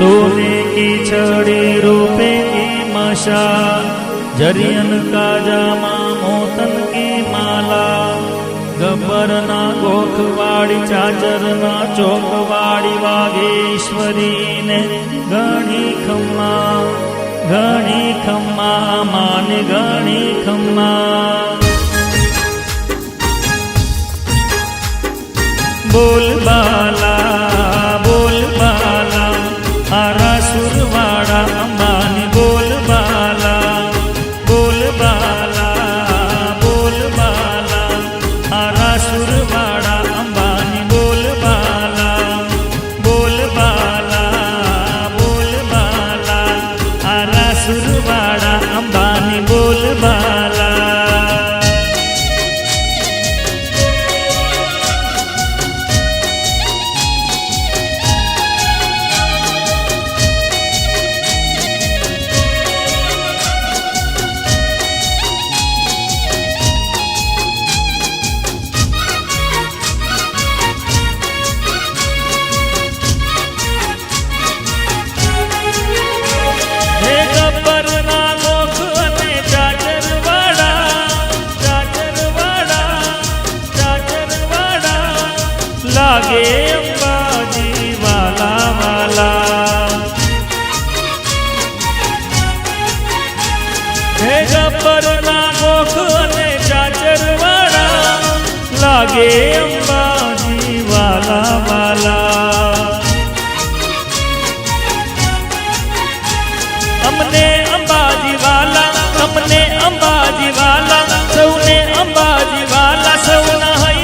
सोने की छड़ी रूपे की मशाल, जरियन का जामा मोतन की माला, गब्बर ना गोखवाड़ी चाचर ना चौकवाड़ी वागेश्वरी ने घणी खम्मा मान घणी खम्मा। बोल बाला आरा सुरवाड़ा अंबानी बोल बाला आरा सुरवाड़ा अंबानी बोल बाला आरा सुरवाड़ा अंबानी बोल बाला। लागे अंबाजी वाला वाला, हे गब्बर ना गोख ने चाचर वाला, लागे अंबाजी वाला वाला। हमने अंबाजी वाला सौने अंबाजी वाला सौना है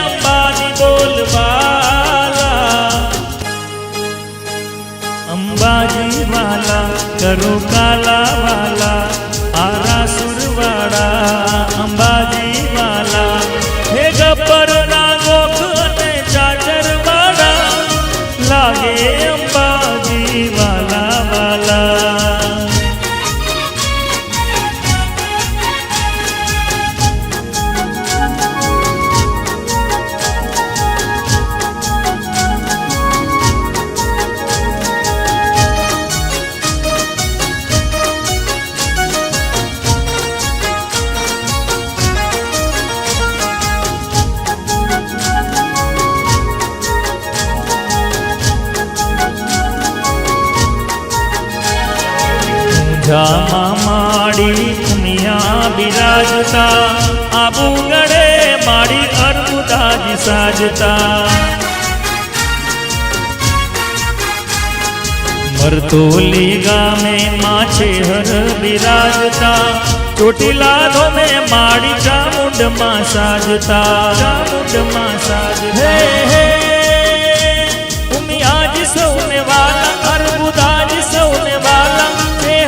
अंबाजी बोल बाला। अंबाजी वाला करो काला वाला आरा सुरवाड़ा अंबाजी वाला, हे गब्बर ना गोख ने चाचर वाड़ा, लागे अंबाजी वाला वाला। जामा माड़ी दुनिया बिराजता, आबू गड़े माड़ी अर्बुदाज साजता। मरतोली गामे माछे हर बिराजता, चोटीला में माड़ी चामुंड मां साजता। हे हे उमियाज सौने वाला अर्बुदाज सौने वाला,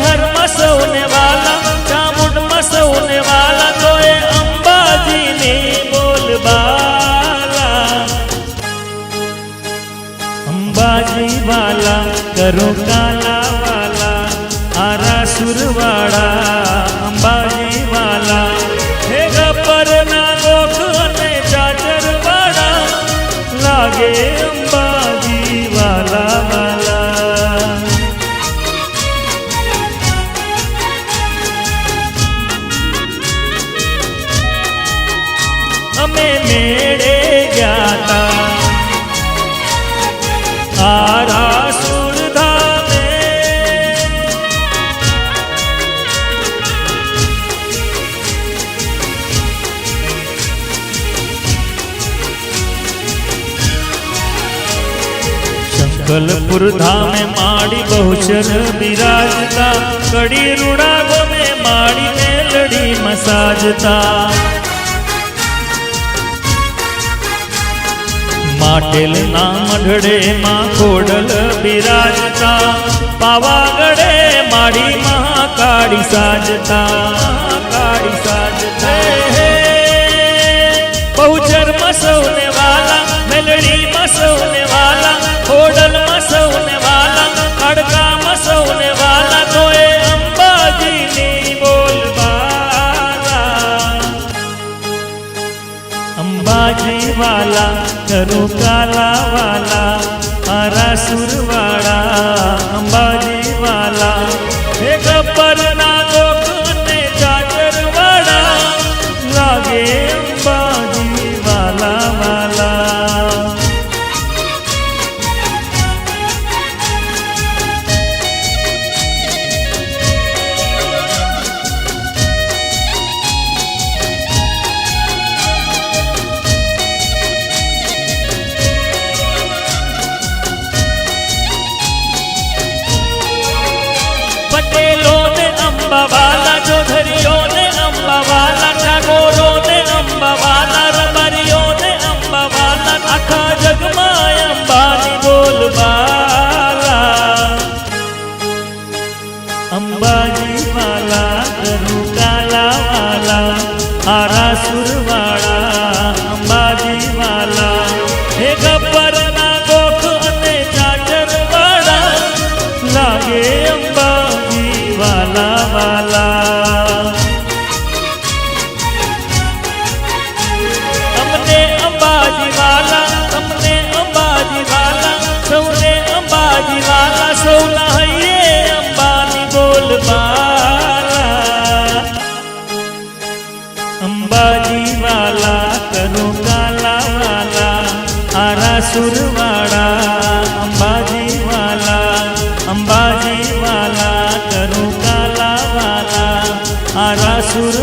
हर मसौने वाला चामुंड मसौने वाला, तो ये अंबाजी ने बोल बाला। अंबाजी वाला करो काला वाला आरा सुरवाड़ा अंबाजी वाला, हे गब्बर ना गोख ने चाचर वाड़ा, लागे अंबाजी वाला वाला। हमें मेड़े ज्ञाता आरा सुरधा में, शंकलपुर धाम में माड़ी बहुचर बिराजता, कड़ी रुड़ागो में माड़ी मेलड़ी मसाजता। माटेल ना मढ़ड़े माँ कोडल बिराजता, पावागढ़े माड़ी महाकाड़ी साजता। बहुचर मसौने वाला मेलड़ी मसौने वाला, कोडल मसौने वाला खड़का मसौने वाला, तो ये अंबाजी ने बोल बाला। अंबाजी वाला करो काला वाला આરાસુરવાળા અંબાજી વાલા હે ગબ્બરના ગોખને ચાચરવાળા લાગે અંબાજી વાલા વાલા પટેલો ને અંબાવાલા ચૌધરીઓ ને અંબાવાલા ટાગોરો ને અંબાવાલા રબારીઓ ને અંબાવાલા આખા જગમાં અંબાની બોલબાલા અંબાજી વાલા કરું કાલા વાલા આરાસુરવાળા અંબાજી વાલા હે ગબ્બરના ગોખ અને ચાચરવાળા લાગે અંબાજી વાલા વાલા અમને અંબાજી વાલા તમને અંબાજી વાલા સૌને અંબાજી વાલા સૌના હૈયે અંબાની બોલબાલા અંબાજી વાલા કરો કાલા વાલા આરાસુરવાળા અંબાજી વાલા અંબાજી વાલા કરો કાલા વાલા આરાસુર